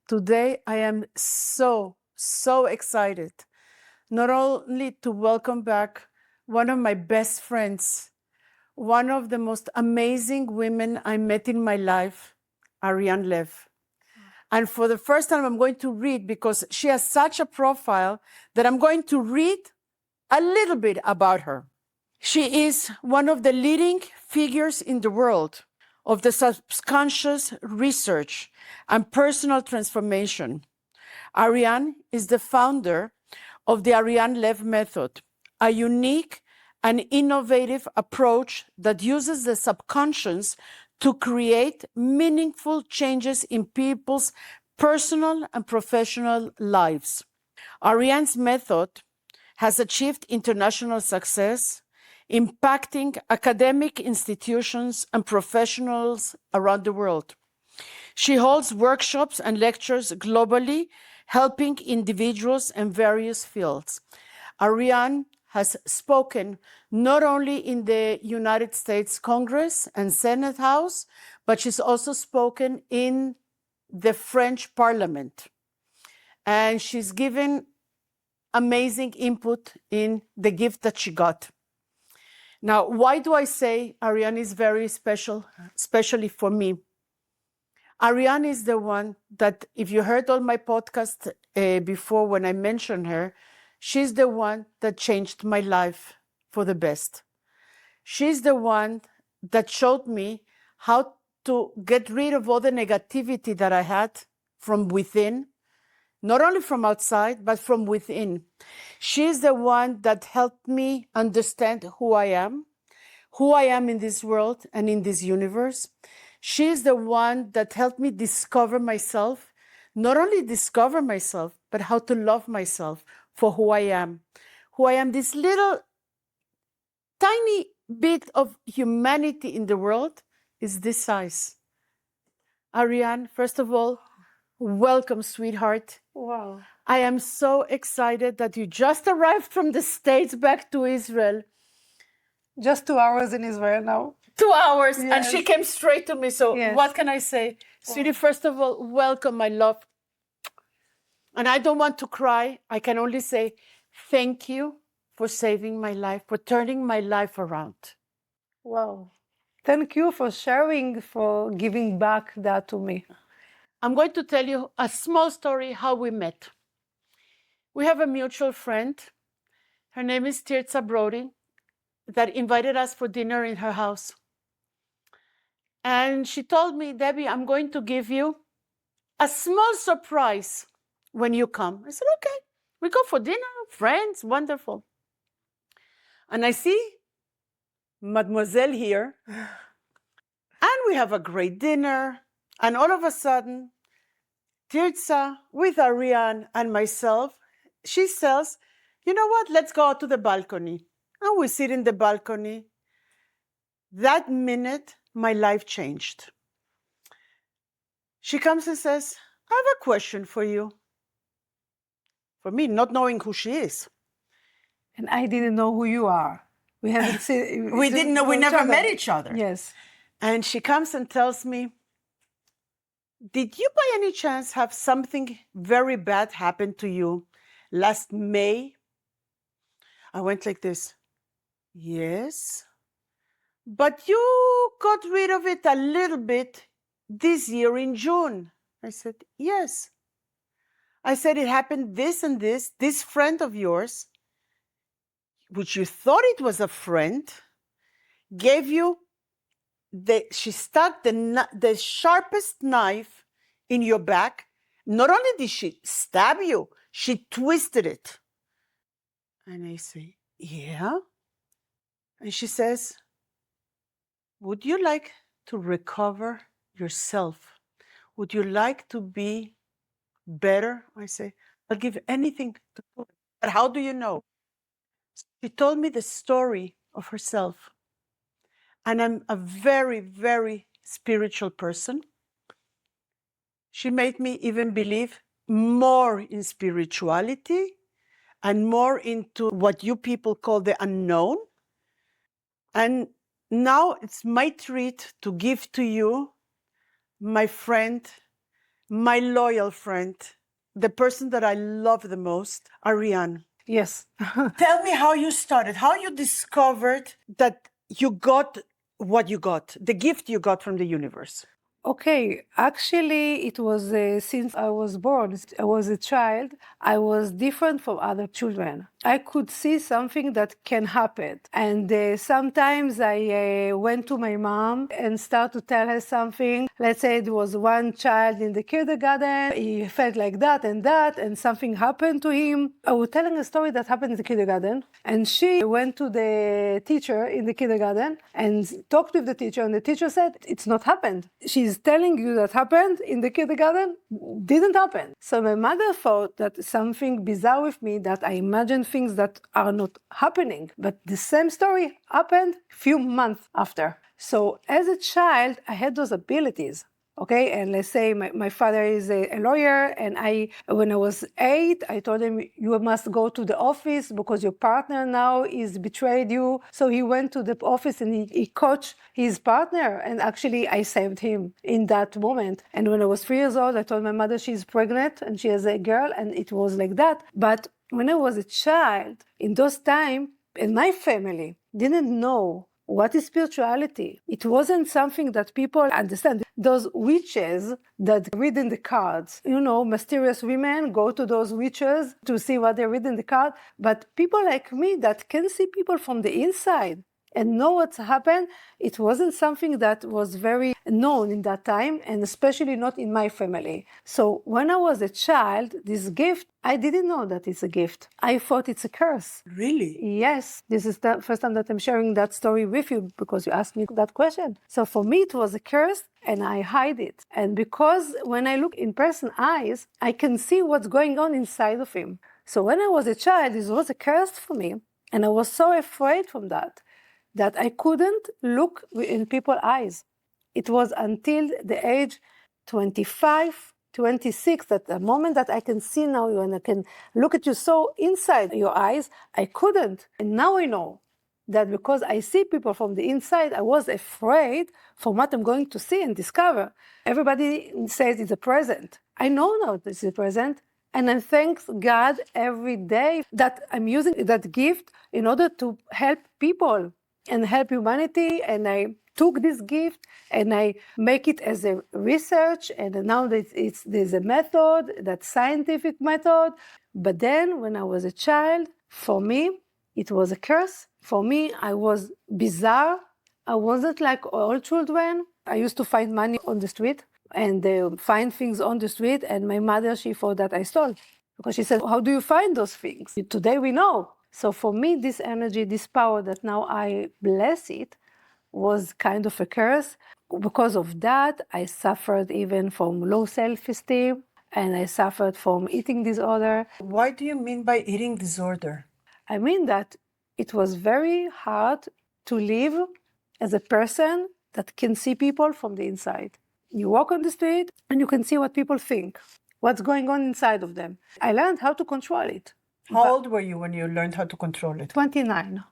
Today, I am so excited, not only to welcome back one of my best friends, one of the most amazing women I met in my life, Arian Lev. And for the first time, I'm going to read, because she has such a profile, that I'm going to read a little bit about her. She is one of the leading figures in the world of the subconscious research and personal transformation. Arian is the founder of the Arian Lev method, a unique and innovative approach that uses the subconscious to create meaningful changes in people's personal and professional lives. Arian's method has achieved international success, impacting academic institutions and professionals around the world. She holds workshops and lectures globally, helping individuals in various fields. Arian has spoken not only in the United States Congress and Senate House, but she's also spoken in the French Parliament. And she's given amazing input in the gift that she got. Now, why do I say Arian is very special, especially for me? Arian is the one that, if you heard all my podcasts before when I mentioned her, she's the one that changed my life for the best. She's the one that showed me how to get rid of all the negativity that I had from within, not only from outside, but from within. She's the one that helped me understand who I am in this world and in this universe. She's the one that helped me discover myself, not only discover myself, but how to love myself for who I am. This little tiny bit of humanity in the world is this size. Arian, first of all, welcome, sweetheart. Wow. I am so excited that you just arrived from the States back to Israel. Just 2 hours in Israel now. 2 hours, Yes. and she came straight to me. So Yes. what can I say? Sweetie, first of all, welcome, my love. And I don't want to cry. I can only say thank you for saving my life, for turning my life around. Wow. Thank you for sharing, for giving back that to me. I'm going to tell you a small story how we met. We have a mutual friend. Her name is Tirza Brody, that invited us for dinner in her house. And she told me, Debbie, I'm going to give you a small surprise when you come. I said, okay, we go for dinner, friends, wonderful. And I see Mademoiselle here, and we have a great dinner. And all of a sudden, Tirza with Arian and myself, she says, you know what, let's go out to the balcony. And we sit in the balcony. That minute, my life changed. She comes and says, I have a question for you. For me, not knowing who she is. And I didn't know who you are. We haven't seen. We didn't know, we never met each other. Yes. And she comes and tells me, did you by any chance have something very bad happen to you last May? I went like this. Yes. But you got rid of it a little bit this year in June. I said, yes. I said, it happened this and this. This friend of yours, which you thought it was a friend, gave you, she stuck the sharpest knife in your back. Not only did she stab you, she twisted it. And I say, yeah. And she says, would you like to recover yourself? Would you like to be better? I say, I'll give anything to do it. But how do you know? She told me the story of herself. And I'm a very, very spiritual person. She made me even believe more in spirituality and more into what you people call the unknown. And now it's my treat to give to you, my friend, my loyal friend, the person that I love the most, Arian. Yes. Tell me how you started, how you discovered that you got what you got, the gift you got from the universe. Okay, actually, it was since I was born, I was a child, I was different from other children. I could see something that can happen. And sometimes I went to my mom and started to tell her something. Let's say there was one child in the kindergarten, he felt like that, and something happened to him. I was telling a story that happened in the kindergarten, and she went to the teacher in the kindergarten and talked with the teacher, and the teacher said, it's not happened. She's telling you that happened in the kindergarten, didn't happen. So my mother thought that something bizarre with me, that I imagined things that are not happening. But the same story happened a few months after. So as a child, I had those abilities. Okay, and let's say my father is a lawyer, and when I was 8, I told him, you must go to the office because your partner now is betrayed you. So he went to the office and he coached his partner, and actually I saved him in that moment. And when I was 3 years old, I told my mother she's pregnant and she has a girl, and it was like that. But when I was a child, in those times, and my family didn't know what is spirituality. It wasn't something that people understand. Those witches that read in the cards, mysterious women go to those witches to see what they read in the card. But people like me that can see people from the inside and know what's happened, it wasn't something that was very known in that time, and especially not in my family. So when I was a child, this gift, I didn't know that it's a gift. I thought it's a curse. Really? Yes. This is the first time that I'm sharing that story with you because you asked me that question. So for me, it was a curse, and I hide it. And because when I look in person's eyes, I can see what's going on inside of him. So when I was a child, this was a curse for me, and I was so afraid from that I couldn't look in people's eyes. It was until the age 25, 26, that the moment that I can see now you and I can look at you so inside your eyes, I couldn't. And now I know that because I see people from the inside, I was afraid from what I'm going to see and discover. Everybody says it's a present. I know now this is a present. And I thank God every day that I'm using that gift in order to help people and help humanity. And I took this gift and I make it as a research, and now there's a method, that scientific method. But then when I was a child, for me, it was a curse. For me, I was bizarre. I wasn't like all children. I used to find money on the street and find things on the street, and my mother, she thought that I stole. Because she said, how do you find those things? Today we know. So for me, this energy, this power that now I bless it, was kind of a curse. Because of that, I suffered even from low self-esteem, and I suffered from eating disorder. What do you mean by eating disorder? I mean that it was very hard to live as a person that can see people from the inside. You walk on the street and you can see what people think, what's going on inside of them. I learned how to control it. How old were you when you learned how to control it? 29.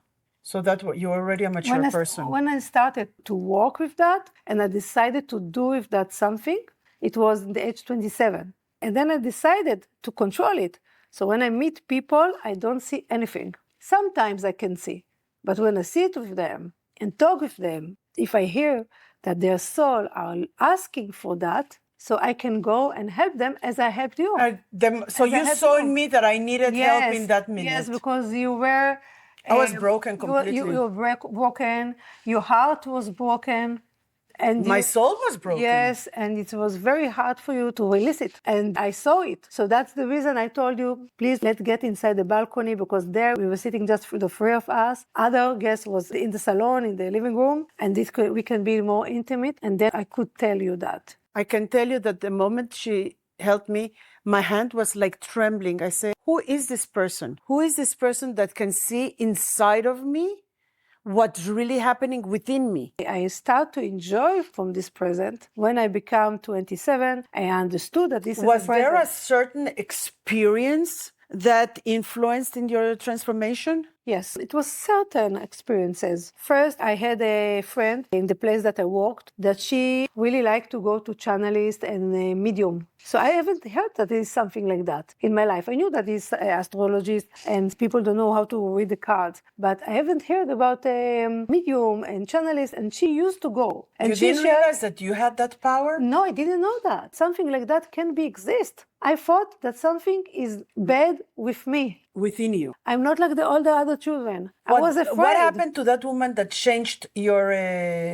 So that you were already a mature person. When I started to work with that and I decided to do with that something, it was in the age 27. And then I decided to control it. So when I meet people, I don't see anything. Sometimes I can see. But when I sit with them and talk with them, if I hear that their soul are asking for that, so I can go and help them as I helped you. So you saw in me that I needed help in that minute. Yes, because you were... I was broken completely. You were broken. Your heart was broken. And my soul was broken. Yes, and it was very hard for you to release it. And I saw it. So that's the reason I told you, please, let's get inside the balcony, because there we were sitting just for the three of us. Other guests was in the salon, in the living room, and we can be more intimate. And then I could tell you that. I can tell you that the moment she helped me, my hand was like trembling. I said, who is this person? Who is this person that can see inside of me what's really happening within me? I start to enjoy from this present. When I became 27, I understood that this is a present. Was there a certain experience that influenced in your transformation? Yes, it was certain experiences. First, I had a friend in the place that I worked that she really liked to go to channelist and medium. So I haven't heard that there is something like that in my life. I knew that it's astrologist and people don't know how to read the cards, but I haven't heard about medium and channelist, and she used to go. And you didn't realize that you had that power? No, I didn't know that. Something like that can exist. I thought that something is bad with me. Within you. I'm not like all the other children. I was afraid. What happened to that woman that changed your...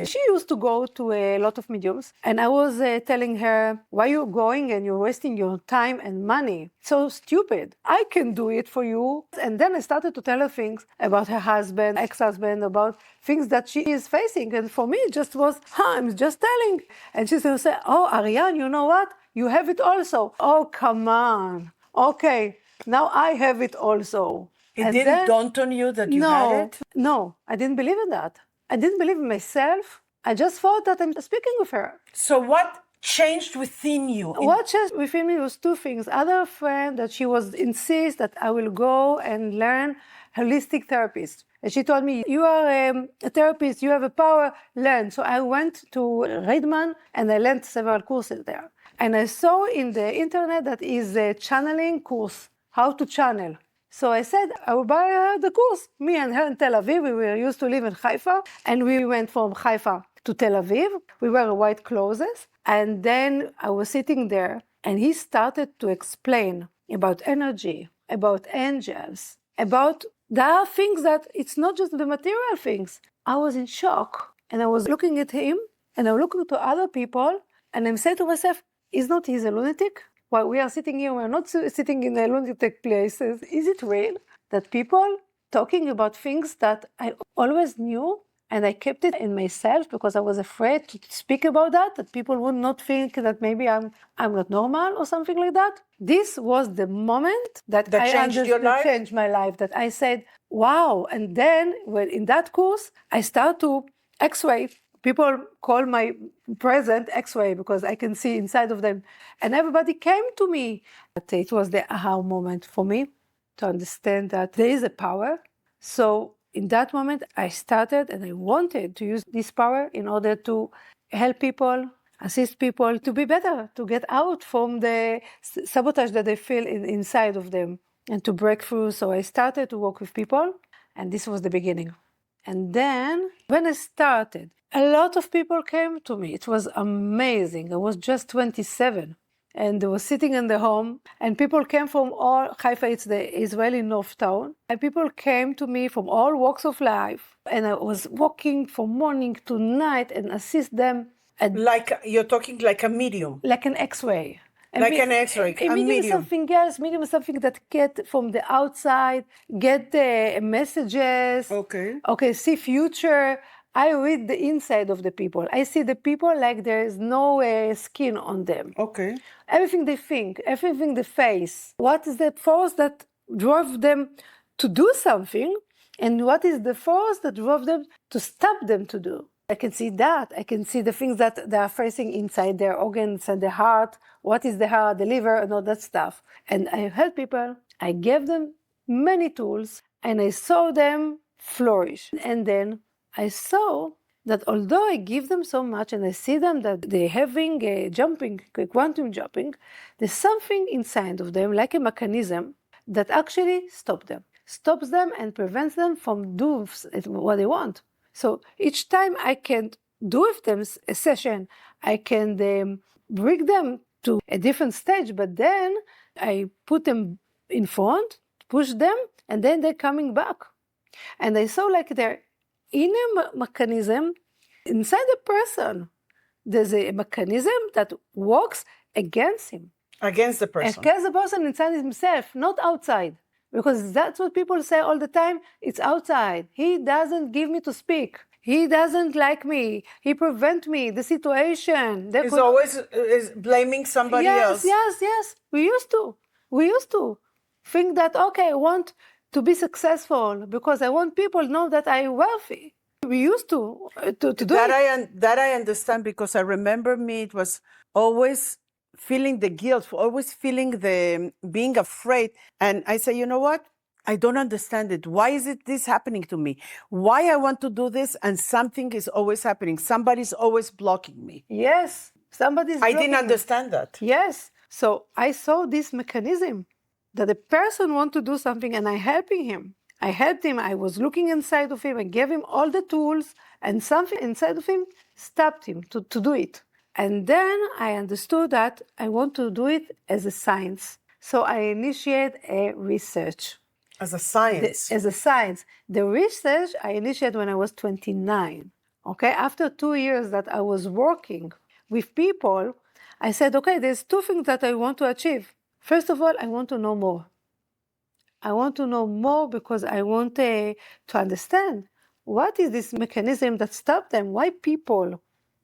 She used to go to a lot of mediums, and I was telling her, why you're going and you're wasting your time and money? So stupid. I can do it for you. And then I started to tell her things about her husband, ex-husband, about things that she is facing. And for me, it just was, I'm just telling. And she's going to say, oh, Arian, you know what? You have it also. Oh, come on. Okay. Now I have it also. It didn't dawn on you that you had it? No, I didn't believe in that. I didn't believe in myself. I just thought that I'm speaking with her. So what changed within you? What changed within me was two things. Other friend that she was insist that I will go and learn holistic therapist. And she told me, you are a therapist, you have a power, learn. So I went to Redman and I learned several courses there. And I saw in the internet that is a channeling course. How to channel. So I said, I will buy the course. Me and her in Tel Aviv, we were used to live in Haifa, and we went from Haifa to Tel Aviv. We wear white clothes, and then I was sitting there, and he started to explain about energy, about angels, about there are things that it's not just the material things. I was in shock, and I was looking at him, and I was looking to other people, and I'm saying to myself, is not he a lunatic? While we are sitting here, we're not sitting in a lunatic places. Is it real that people talking about things that I always knew and I kept it in myself because I was afraid to speak about that people would not think that maybe I'm not normal or something like that? This was the moment that I changed your life? Changed my life, that I said, wow. And then when in that course, I start to X-ray. People call my present X-ray because I can see inside of them. And everybody came to me. It was the aha moment for me to understand that there is a power. So in that moment, I started and I wanted to use this power in order to help people, assist people to be better, to get out from the sabotage that they feel inside of them and to break through. So I started to work with people, and this was the beginning. And then when I started, a lot of people came to me. It was amazing. I was just 27 and I was sitting in the home, and people came from all, Haifa, it's the Israeli North Town, and people came to me from all walks of life, and I was walking from morning to night and assist them. Like, you're talking like a medium? Like an X-ray. Like an X-ray, a medium. Medium is something else. Medium is something that get from the outside, get messages. Okay, see future. I read the inside of the people. I see the people like there is no skin on them. Okay. Everything they think, everything they face. What is the force that drove them to do something? And what is the force that drove them to stop them to do? I can see that. I can see the things that they are facing inside their organs and the heart. What is the heart, the liver, and all that stuff. And I help people. I gave them many tools, and I saw them flourish. And then I saw that although I give them so much and I see them that they're having jumping, quantum jumping, there's something inside of them, like a mechanism, that actually stops them and prevents them from doing what they want. So each time I can do with them a session, I can bring them to a different stage, but then I put them in front, push them, and then they're coming back. And I saw like their inner mechanism inside the person. There's a mechanism that works against him. Against the person. Against the person inside himself, not outside. Because that's what people say all the time. It's outside. He doesn't give me to speak. He doesn't like me. He prevents me, the situation. He's always blaming somebody else. Yes. We used to think that, okay, I want to be successful because I want people to know that I'm wealthy. We used to do that. That I understand, because I remember it was always feeling the guilt, always feeling the being afraid. And I say, you know what? I don't understand it. Why is this happening to me? Why I want to do this and something is always happening. Somebody's always blocking me. Yes, somebody's I didn't blocking you. understand that. Yes. So I saw this mechanism that a person wants to do something and I'm helping him. I helped him. I was looking inside of him. I gave him all the tools and something inside of him stopped him to do it. And then I understood that I want to do it as a science. So I initiate a research. As a science. As a science. The research I initiated when I was 29. Okay, after 2 years that I was working with people, I said, okay, there's two things that I want to achieve. First of all, I want to know more. I want to know more because I want to understand what is this mechanism that stops them? Why people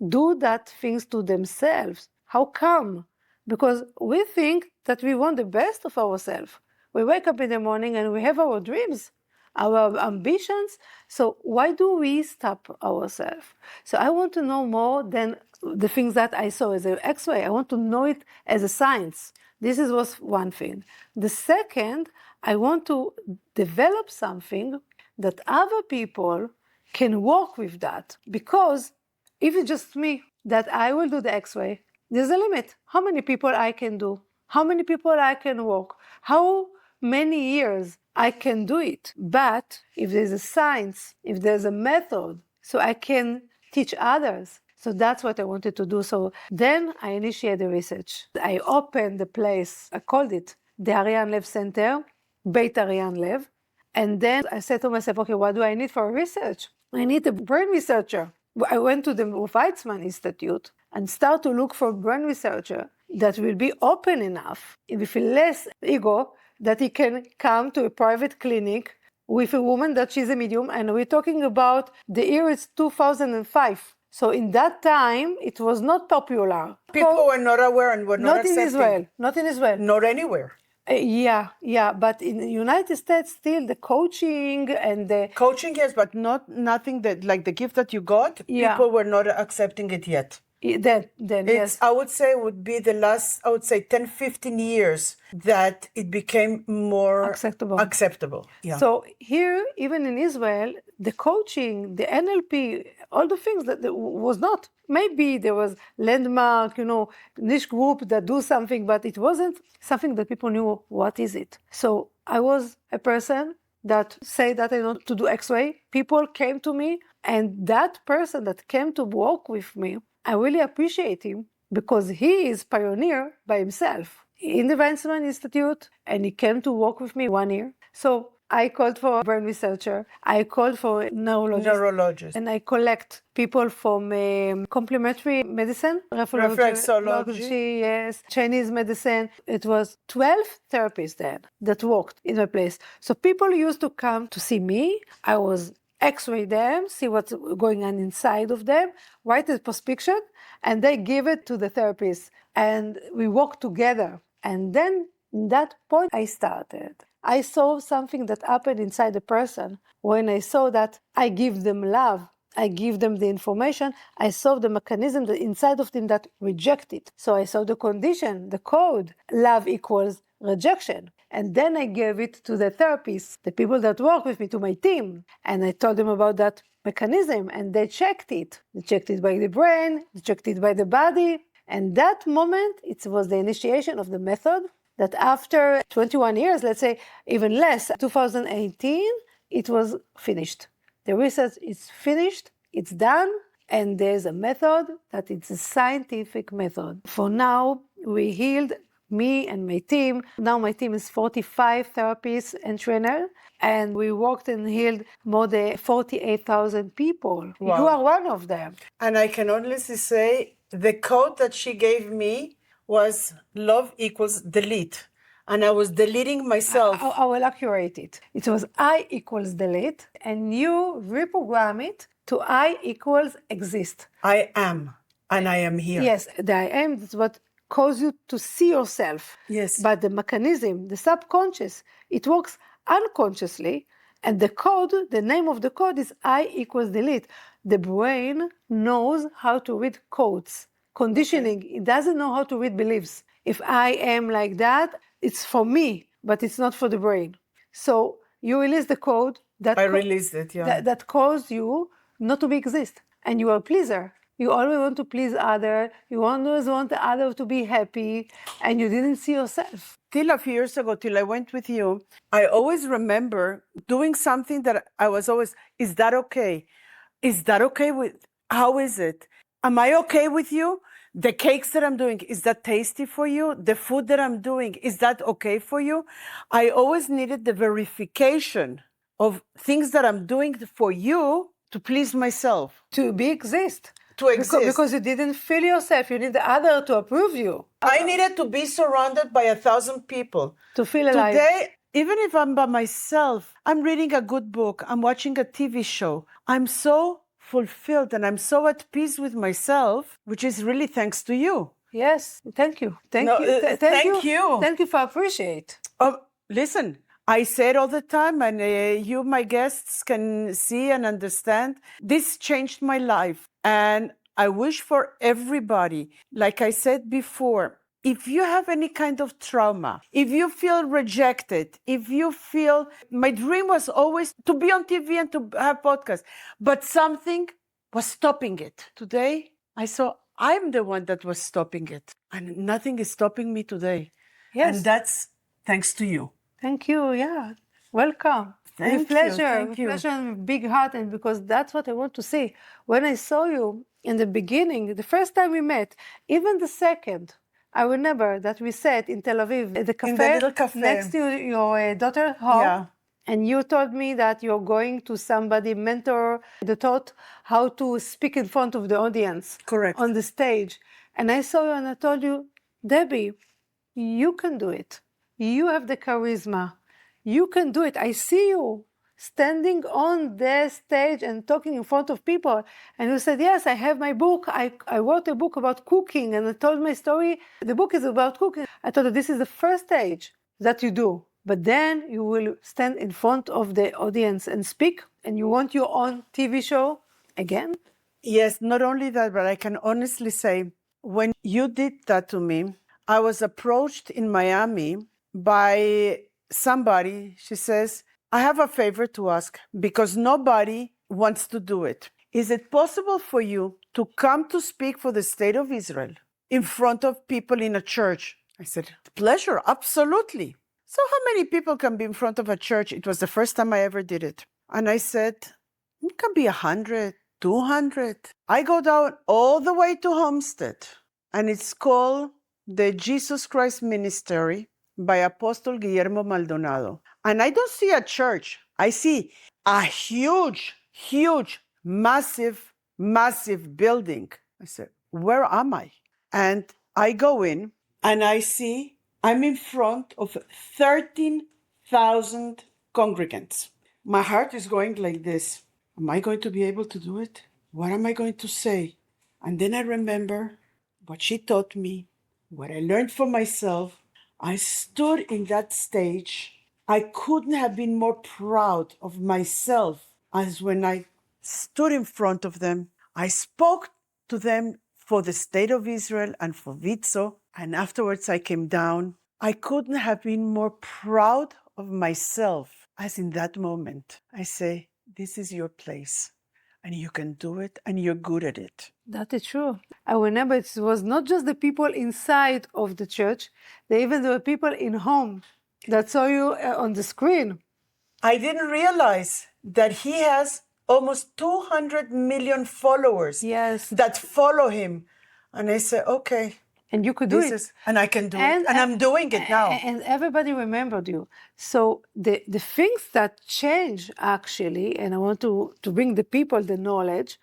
do that things to themselves? How come? Because we think that we want the best of ourselves. We wake up in the morning and we have our dreams, our ambitions. So why do we stop ourselves? So I want to know more than the things that I saw as an X-ray. I want to know it as a science. This was one thing. The second, I want to develop something that other people can work with that. Because if it's just me, that I will do the X-ray, there's a limit. How many people I can do? How many people I can work? How many years I can do it? But if there's a science, if there's a method, so I can teach others. So that's what I wanted to do. So then I initiated the research. I opened the place, I called it the Arian Lev Center, Beit Arian Lev. And then I said to myself, okay, what do I need for research? I need a brain researcher. I went to the Weizmann Institute and start to look for a brain researcher that will be open enough, with less ego, that he can come to a private clinic with a woman that she's a medium. And we're talking about the year is 2005. So in that time, it was not popular. People were not aware and were not accepting. In Israel. Not in Israel. Not anywhere. Yeah. But in the United States, still the coaching and the... Coaching, yes, but nothing that, like the gift that you got, people were not accepting it yet. Then yes. I would say it would be the last, 10, 15 years that it became more acceptable. Yeah. So here, even in Israel, the coaching, the NLP, all the things that was not. Maybe there was landmark, niche group that do something, but it wasn't something that people knew what is it. So I was a person that say that I want to do X-ray. People came to me, and that person that came to work with me, I really appreciate him because he is pioneer by himself in the Weizmann Institute, and he came to work with me 1 year. So I called for a brain researcher. I called for a neurologist. And I collect people from complementary medicine, reflexology, yes, Chinese medicine. It was 12 therapists then that worked in my place. So people used to come to see me. I was X-ray them, see what's going on inside of them, write a prescription, and they give it to the therapist. And we work together. And then in that point, I started. I saw something that happened inside the person. When I saw that I give them love, I give them the information, I saw the mechanism that inside of them that reject it. So I saw the condition, the code, love equals rejection. And then I gave it to the therapists, the people that work with me, to my team. And I told them about that mechanism, and they checked it. They checked it by the brain, they checked it by the body. And that moment, it was the initiation of the method that after 21 years, let's say even less, 2018, it was finished. The research is finished, it's done, and there's a method that it's a scientific method. For now, we healed, me and my team. Now my team is 45 therapists and trainers, and we worked and healed more than 48,000 people. Wow. You are one of them. And I can honestly say the code that she gave me was love equals delete. And I was deleting myself. I will accurate it. It was I equals delete, and you reprogram it to I equals exist. I am, and I am here. Yes, the I am is what causes you to see yourself. Yes. But the mechanism, the subconscious, it works unconsciously, and the code, the name of the code is I equals delete. The brain knows how to read codes, conditioning. Okay. It doesn't know how to read beliefs. If I am like that, it's for me, but it's not for the brain. So you release the code that I released it, yeah. that caused you not to be exist. And you are a pleaser. You always want to please other. You always want the other to be happy, and you didn't see yourself. Till a few years ago, till I went with you, I always remember doing something that I was always, is that okay? Is that okay with, how is it? Am I okay with you? The cakes that I'm doing, is that tasty for you? The food that I'm doing, is that okay for you? I always needed the verification of things that I'm doing for you to please myself. To be exist. To exist. Because you didn't feel yourself. You need the other to approve you. I needed to be surrounded by 1,000 people. To feel alive. Today, even if I'm by myself, I'm reading a good book, I'm watching a TV show, I'm so fulfilled and I'm so at peace with myself, which is really thanks to you. Yes, thank you. Thank No, you. thank you. Thank you for appreciate. Oh, listen, I say it all the time, and you, my guests, can see and understand. This changed my life. And I wish for everybody, like I said before, if you have any kind of trauma, if you feel rejected, if you feel, my dream was always to be on TV and to have podcasts, but something was stopping it. Today, I saw I'm the one that was stopping it, and nothing is stopping me today. Yes. And that's thanks to you. Thank you. Yeah. Welcome. Thank with pleasure. you. Thank with you. pleasure and with big heart, and because that's what I want to see. When I saw you in the beginning, the first time we met, even the second, I remember that we sat in Tel Aviv at the cafe, In the little cafe. next to your daughter's home. Yeah. And you told me that you're going to somebody mentor that taught how to speak in front of the audience. Correct. On the stage. And I saw you and I told you, Debbie, you can do it. You have the charisma. You can do it. I see you standing on the stage and talking in front of people. And you said, yes, I have my book. I wrote a book about cooking and I told my story. The book is about cooking. I thought that this is the first stage that you do. But then you will stand in front of the audience and speak, and you want your own TV show again? Yes, not only that, but I can honestly say, when you did that to me, I was approached in Miami by somebody. She says, I have a favor to ask because nobody wants to do it. Is it possible for you to come to speak for the state of Israel in front of people in a church? I said, pleasure, absolutely. So how many people can be in front of a church? It was the first time I ever did it. And I said, it can be 100, 200. I go down all the way to Homestead, and it's called the Jesus Christ Ministry by Apostle Guillermo Maldonado. And I don't see a church. I see a huge, massive building. I said, where am I? And I go in and I see I'm in front of 13,000 congregants. My heart is going like this. Am I going to be able to do it? What am I going to say? And then I remember what she taught me, what I learned for myself. I stood in that stage. I couldn't have been more proud of myself as when I stood in front of them. I spoke to them for the state of Israel and for Vitzo. And afterwards I came down. I couldn't have been more proud of myself as in that moment. I say, this is your place and you can do it and you're good at it. That is true. I remember it was not just the people inside of the church, there were people in home that saw you on the screen. I didn't realize that he has almost 200 million followers that follow him. And I said, okay. And you could do it. And I can do it. And I'm doing it now. And everybody remembered you. So the things that change actually, and I want to bring the people the knowledge,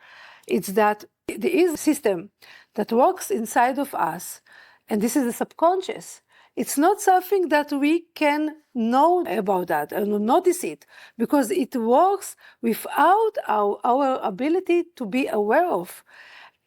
it's that there is a system that works inside of us, and this is the subconscious. It's not something that we can know about that and notice it, because it works without our ability to be aware of.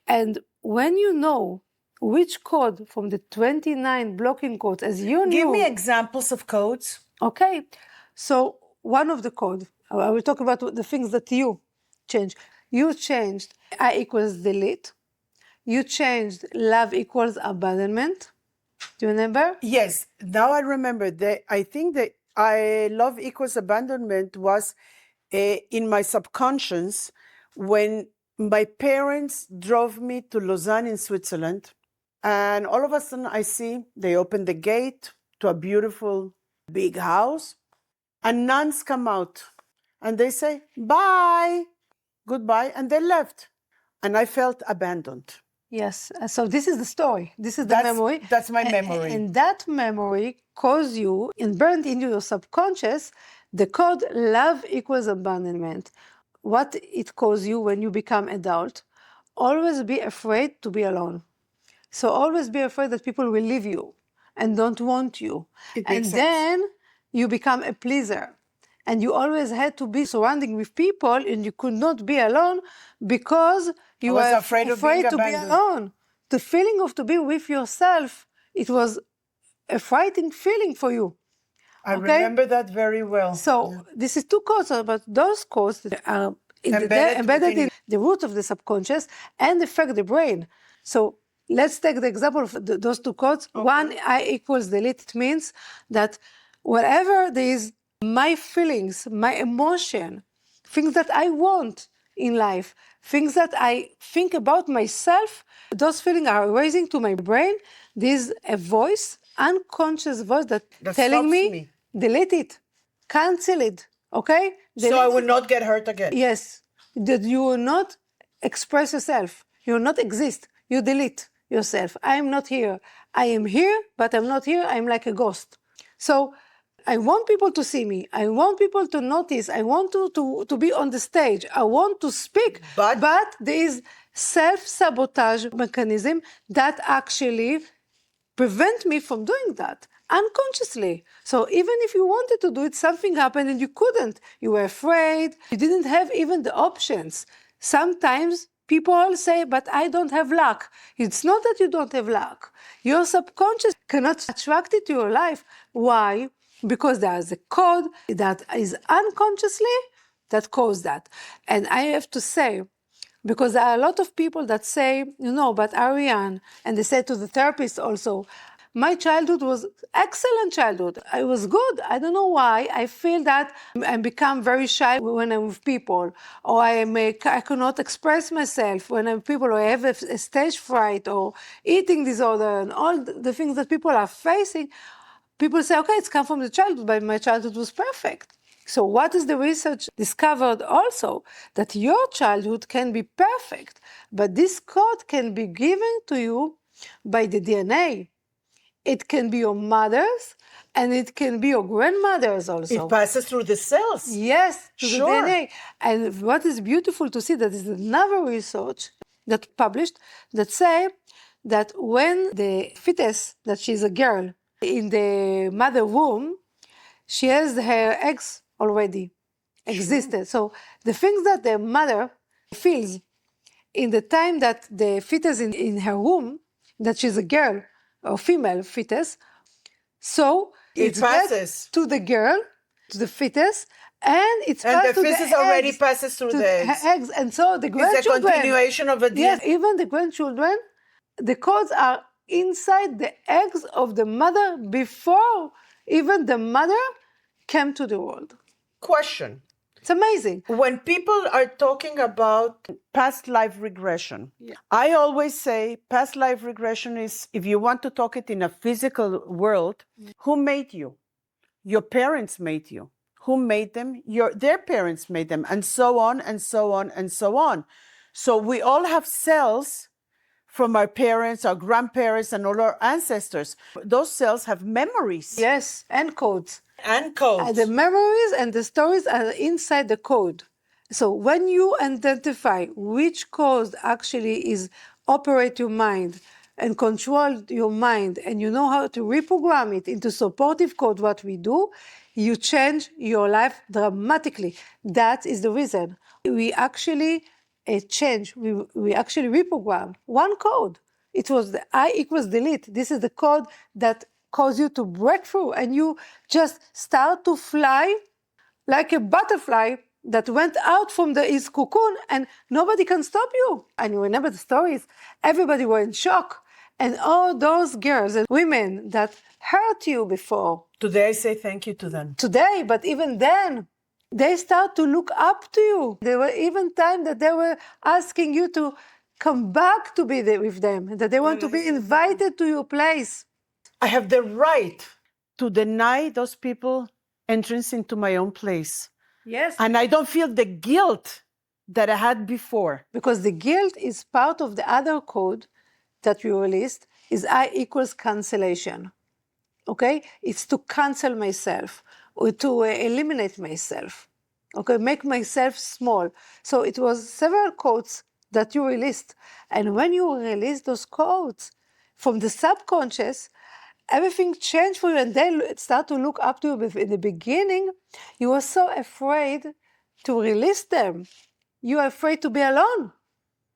And when you know which code from the 29 blocking codes, as you knew... Give me examples of codes. Okay. So one of the codes, I will talk about the things that you changed. You changed I equals delete. You changed love equals abandonment. Do you remember? Yes. Now I remember. I think that I love equals abandonment was in my subconscious when my parents drove me to Lausanne in Switzerland. And all of a sudden I see they open the gate to a beautiful big house and nuns come out and they say, bye, goodbye, and they left. And I felt abandoned. Yes, so this is the story. This is the memory. That's my memory. And that memory caused you and burned into your subconscious the code love equals abandonment. What it caused you when you become adult, always be afraid to be alone. So always be afraid that people will leave you and don't want you. And then you become a pleaser. And you always had to be surrounding with people and you could not be alone because you were afraid to be alone. The feeling of to be with yourself, it was a frightening feeling for you. I remember that very well. So this is two codes, but those codes that are embedded in the root of the subconscious and affect the brain. So let's take the example of those two codes. Okay. One, I equals delete. It means that wherever there is my feelings, my emotion, things that I want in life, things that I think about myself, those feelings are raising to my brain. There's a voice, unconscious voice that telling me, delete it, cancel it, okay? Delete so I will not get hurt again. Yes, that you will not express yourself. You will not exist. You delete yourself. I am not here. I am here, but I'm not here. I'm like a ghost. So I want people to see me. I want people to notice. I want to be on the stage. I want to speak. But there is self-sabotage mechanism that actually prevent me from doing that unconsciously. So even if you wanted to do it, something happened and you couldn't. You were afraid. You didn't have even the options. Sometimes people say, but I don't have luck. It's not that you don't have luck. Your subconscious cannot attract it to your life. Why? Because there is a code that is unconsciously that caused that. And I have to say, because there are a lot of people that say, but Arian, and they say to the therapist also, my childhood was excellent childhood. I was good. I don't know why. I feel that I become very shy when I'm with people, or I cannot express myself when I'm with people, or I have a stage fright, or eating disorder, and all the things that people are facing. People say, okay, it's come from the childhood, but my childhood was perfect. So what is the research discovered also? That your childhood can be perfect, but this code can be given to you by the DNA. It can be your mother's, and it can be your grandmother's also. It passes through the cells. Yes, to the DNA. And what is beautiful to see, that is another research that published that say that when the fetus, that she's a girl, in the mother womb, she has her eggs already existed. So the things that the mother feels in the time that the fetus in her womb, that she's a girl or female fetus, so it passes to the girl, to the fetus, and it's and the fetus already passes through the eggs. And so the grandchildren, it's a continuation of a DNA. Yes, even the grandchildren, the codes are inside the eggs of the mother before even the mother came to the world. Question. It's amazing. When people are talking about past life regression, I always say past life regression is, if you want to talk it in a physical world, who made you? Your parents made you. Who made them? Their parents made them, and so on, and so on, and so on. So we all have cells from our parents, our grandparents, and all our ancestors. Those cells have memories. Yes, and codes. And codes. The memories and the stories are inside the code. So when you identify which code actually is operate your mind and control your mind, and you know how to reprogram it into supportive code, what we do, you change your life dramatically. That is the reason. We actually change, we actually reprogram one code. It was the I equals delete. This is the code that cause you to break through, and you just start to fly like a butterfly that went out from its cocoon, and nobody can stop you. And you remember the stories. Everybody were in shock. And all those girls and women that hurt you before, Today I say thank you to them. today, but even then, they start to look up to you. There were even times that they were asking you to come back to be there with them, that they want to be invited to your place. I have the right to deny those people entrance into my own place. Yes. And I don't feel the guilt that I had before. Because the guilt is part of the other code that you released, is I equals cancellation. Okay? It's to cancel myself or to eliminate myself. Okay? Make myself small. So it was several codes that you released. And when you release those codes from the subconscious, everything changed for you and they start to look up to you. In the beginning, you were so afraid to release them. You are afraid to be alone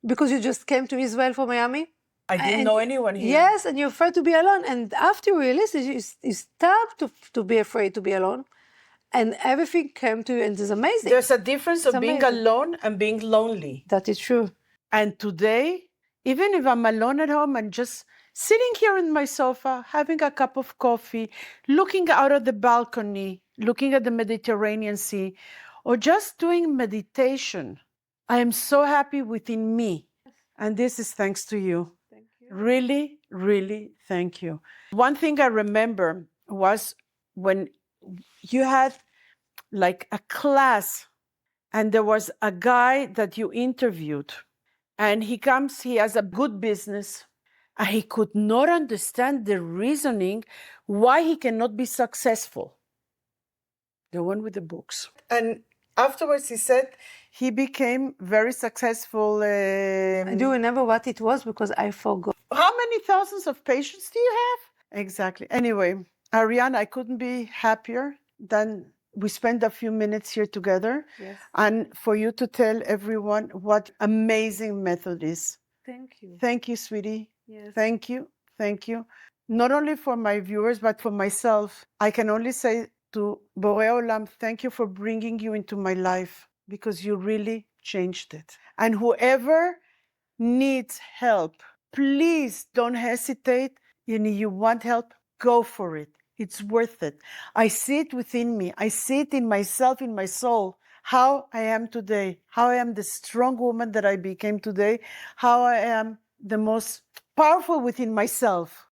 because you just came to Israel from Miami. I didn't know anyone here. Yes, and you're afraid to be alone. And after you release it, you stop to be afraid to be alone. And everything came to you, and it's amazing. There's a difference of being amazing. alone and being lonely. That is true. And today, even if I'm alone at home and just sitting here on my sofa, having a cup of coffee, looking out of the balcony, looking at the Mediterranean Sea, or just doing meditation, I am so happy within me. And this is thanks to you. Thank you. Really, really, thank you. One thing I remember was when you had like a class and there was a guy that you interviewed and he has a good business and he could not understand the reasoning why he cannot be successful. The one with the books. And afterwards he said he became very successful. I do remember what it was because I forgot. How many thousands of patients do you have? Exactly. Anyway, Arian, I couldn't be happier than we spent a few minutes here together. Yes. And for you to tell everyone what amazing method is. Thank you. Thank you, sweetie. Yes. Thank you. Thank you. Not only for my viewers, but for myself. I can only say to Borei Olam, thank you for bringing you into my life because you really changed it. And whoever needs help, please don't hesitate. You want help, go for it. It's worth it. I see it within me. I see it in myself, in my soul, how I am today, how I am the strong woman that I became today, how I am the most powerful within myself.